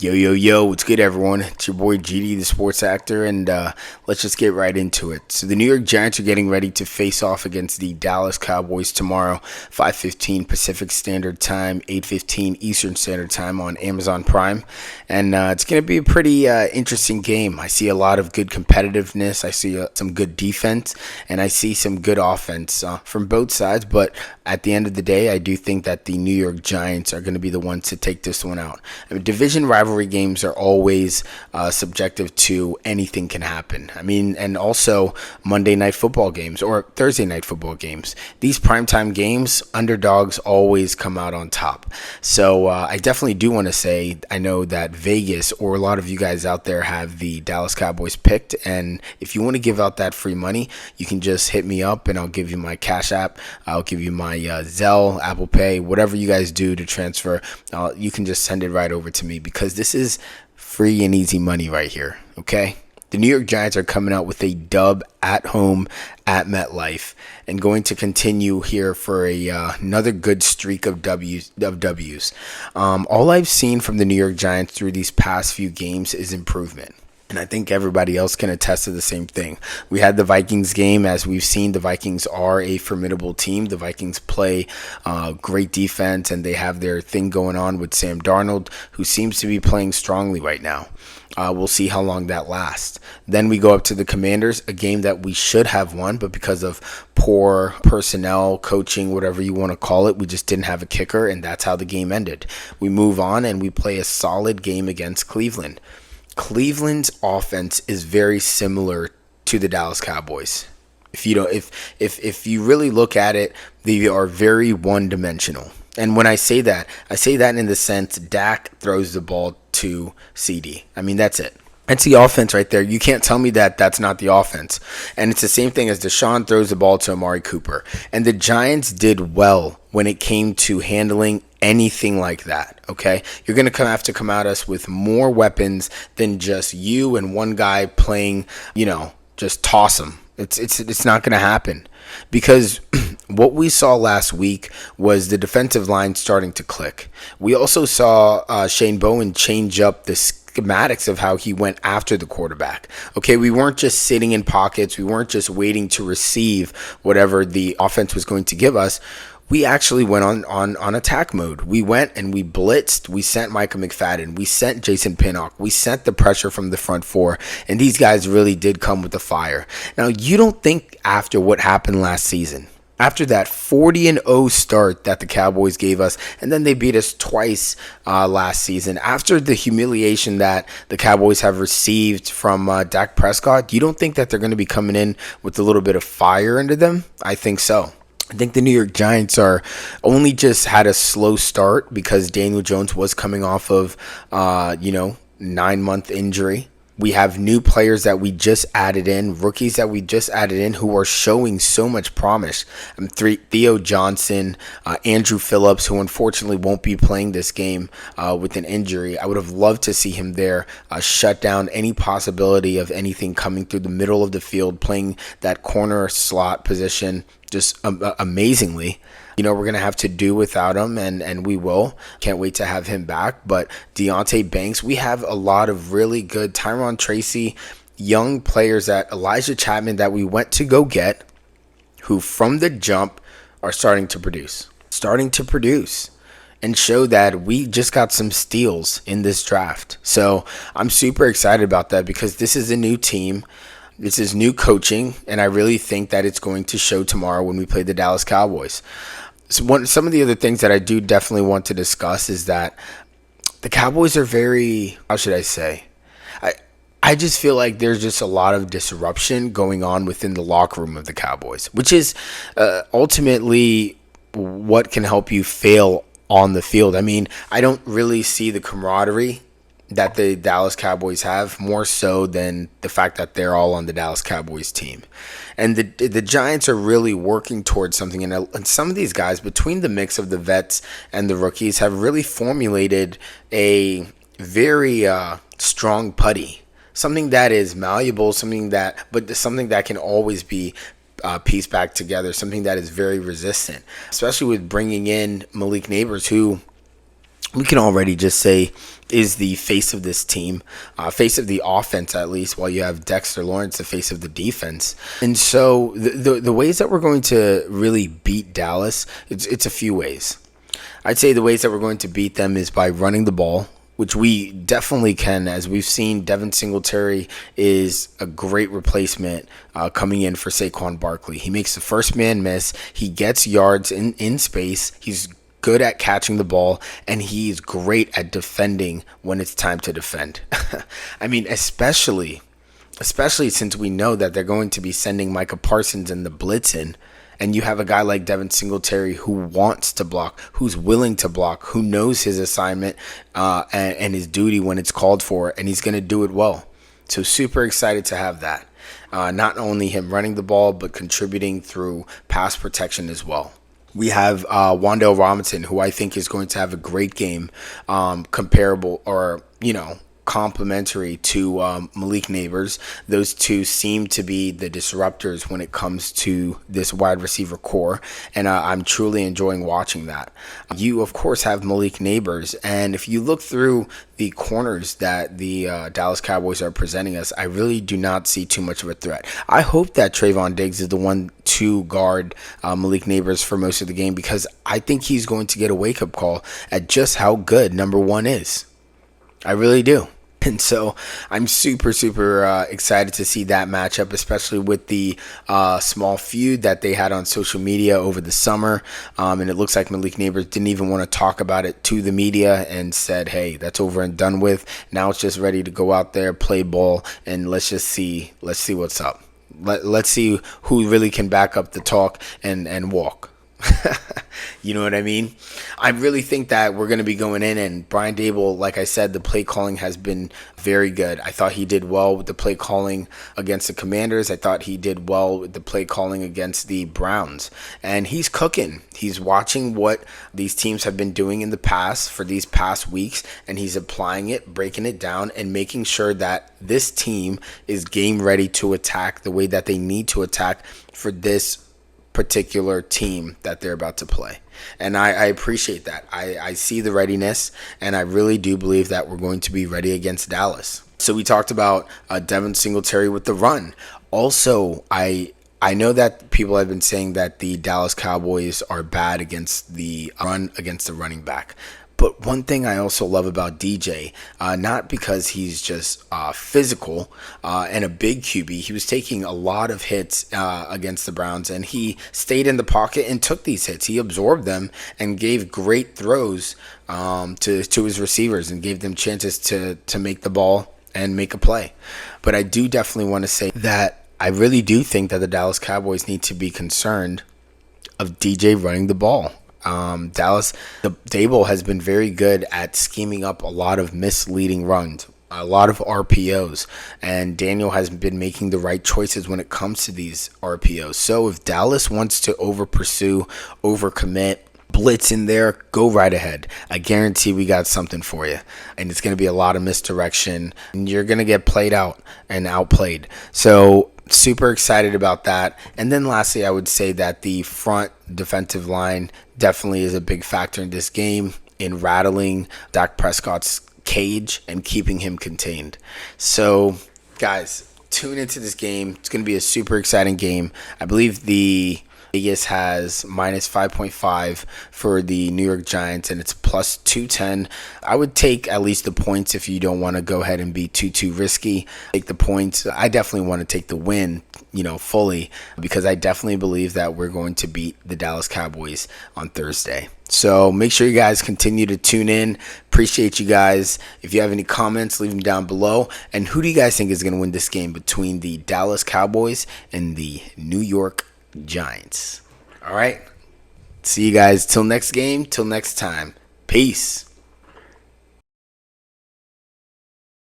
Yo, yo, yo, what's good, everyone? It's your boy GD, the sports actor, and let's just get right into it. So the New York Giants are getting ready to face off against the Dallas Cowboys tomorrow, 5:15 Pacific Standard Time, 8:15 Eastern Standard Time on Amazon Prime. And it's going to be a pretty interesting game. I see a lot of good competitiveness. I see some good defense, and I see some good offense from both sides. But at the end of the day, I do think that the New York Giants are going to be the ones to take this one out. I mean, division rivalry games are always subjective to anything can happen. I mean, and also Monday night football games or Thursday night football games. These primetime games, underdogs always come out on top. So I definitely do want to say, I know that Vegas or a lot of you guys out there have the Dallas Cowboys picked. And if you want to give out that free money, you can just hit me up and I'll give you my Cash App. I'll give you my Zelle, Apple Pay, whatever you guys do to transfer. You can just send it right over to me because this is free and easy money right here, okay? The New York Giants are coming out with a dub at home at MetLife and going to continue here for another good streak of W's. All I've seen from the New York Giants through these past few games is improvement. And I think everybody else can attest to the same thing. We had the Vikings game. As we've seen, the Vikings are a formidable team. The Vikings play great defense, and they have their thing going on with Sam Darnold, who seems to be playing strongly right now. We'll see how long that lasts. Then we go up to the Commanders, a game that we should have won, but because of poor personnel, coaching, whatever you want to call it, we just didn't have a kicker, and that's how the game ended. We move on, and we play a solid game against Cleveland. Cleveland's offense is very similar to the Dallas Cowboys. If you really look at it, they are very one-dimensional. And when I say that in the sense Dak throws the ball to CD. I mean, that's it. That's the offense right there. You can't tell me that that's not the offense. And it's the same thing as Deshaun throws the ball to Amari Cooper. And the Giants did well when it came to handling anything like that, okay? You're going to have to come at us with more weapons than just you and one guy playing, just toss them. It's not going to happen because what we saw last week was the defensive line starting to click. We also saw Shane Bowen change up the schematics of how he went after the quarterback. Okay, we weren't just sitting in pockets. We weren't just waiting to receive whatever the offense was going to give us. We actually went on attack mode. We went and we blitzed. We sent Micah McFadden. We sent Jason Pinnock. We sent the pressure from the front four. And these guys really did come with the fire. Now, you don't think after what happened last season, after that 40-0 start that the Cowboys gave us, and then they beat us twice last season, after the humiliation that the Cowboys have received from Dak Prescott, you don't think that they're going to be coming in with a little bit of fire into them? I think so. I think the New York Giants are only just had a slow start because Daniel Jones was coming off of, 9-month injury. We have new players that we just added in, rookies that we just added in who are showing so much promise. Theo Johnson, Andrew Phillips, who unfortunately won't be playing this game with an injury. I would have loved to see him there shut down any possibility of anything coming through the middle of the field, playing that corner slot position just amazingly. We're going to have to do without him, and we will. Can't wait to have him back. But Deonte Banks, we have a lot of really good Tyron Tracy, young players that Elijah Chapman that we went to go get, who from the jump are starting to produce and show that we just got some steals in this draft. So I'm super excited about that because this is a new team. This is new coaching, and I really think that it's going to show tomorrow when we play the Dallas Cowboys. So some of the other things that I do definitely want to discuss is that the Cowboys are very, how should I say? I just feel like there's just a lot of disruption going on within the locker room of the Cowboys, which is ultimately what can help you fail on the field. I mean, I don't really see the camaraderie that the Dallas Cowboys have, more so than the fact that they're all on the Dallas Cowboys team. And the Giants are really working towards something. And some of these guys, between the mix of the vets and the rookies, have really formulated a very strong putty. Something that is malleable, something that can always be pieced back together, something that is very resistant, especially with bringing in Malik Neighbors, who we can already just say is the face of this team, face of the offense at least, while you have Dexter Lawrence, the face of the defense. And so the ways that we're going to really beat Dallas, it's a few ways. I'd say the ways that we're going to beat them is by running the ball, which we definitely can. As we've seen, Devin Singletary is a great replacement coming in for Saquon Barkley. He makes the first man miss. He gets yards in space. He's good at catching the ball, and he's great at defending when it's time to defend. I mean, especially since we know that they're going to be sending Micah Parsons and the blitz in, and you have a guy like Devin Singletary who wants to block, who's willing to block, who knows his assignment and his duty when it's called for, and he's going to do it well. So super excited to have that. Not only him running the ball, but contributing through pass protection as well. We have Wan'Dale Robinson, who I think is going to have a great game, comparable or, complementary to Malik Neighbors. Those two seem to be the disruptors when it comes to this wide receiver core, and I'm truly enjoying watching that. You, of course, have Malik Neighbors, and if you look through the corners that the Dallas Cowboys are presenting us, I really do not see too much of a threat. I hope that Trayvon Diggs is the one to guard Malik Neighbors for most of the game, because I think he's going to get a wake-up call at just how good number one is. I really do. And so I'm super excited to see that matchup, especially with the small feud that they had on social media over the summer. And it looks like Malik Neighbors didn't even want to talk about it to the media and said, hey, that's over and done with. Now it's just ready to go out there, play ball, and let's see what's up. Let's see who really can back up the talk and walk. You know what I mean? I really think that we're going to be going in, and Brian Daboll, like I said, the play calling has been very good. I thought he did well with the play calling against the Commanders. I thought he did well with the play calling against the Browns. And he's cooking. He's watching what these teams have been doing in the past for these past weeks, and he's applying it, breaking it down, and making sure that this team is game ready to attack the way that they need to attack for this particular team that they're about to play. And I appreciate that. I see the readiness, and I really do believe that we're going to be ready against Dallas. So we talked about Devin Singletary with the run. Also, I know that people have been saying that the Dallas Cowboys are bad against the run, against the running back. But one thing I also love about DJ, not because he's just physical and a big QB, he was taking a lot of hits against the Browns, and he stayed in the pocket and took these hits. He absorbed them and gave great throws to his receivers and gave them chances to make the ball and make a play. But I do definitely want to say that I really do think that the Dallas Cowboys need to be concerned of DJ running the ball. Daboll has been very good at scheming up a lot of misleading runs, a lot of RPOs, and Daniel has been making the right choices when it comes to these RPOs. So if Dallas wants to overpursue, overcommit, blitz in there, go right ahead. I guarantee we got something for you, and it's going to be a lot of misdirection, and you're going to get played out and outplayed. So super excited about that. And then lastly, I would say that the front defensive line definitely is a big factor in this game in rattling Dak Prescott's cage and keeping him contained. So guys, tune into this game. It's going to be a super exciting game. I believe the Vegas has minus 5.5 for the New York Giants, and it's plus 210. I would take at least the points if you don't want to go ahead and be too risky. Take the points. I definitely want to take the win, fully, because I definitely believe that we're going to beat the Dallas Cowboys on Thursday. So make sure you guys continue to tune in. Appreciate you guys. If you have any comments, leave them down below. And who do you guys think is going to win this game between the Dallas Cowboys and the New York Giants? All right. See you guys till next game, till next time. Peace.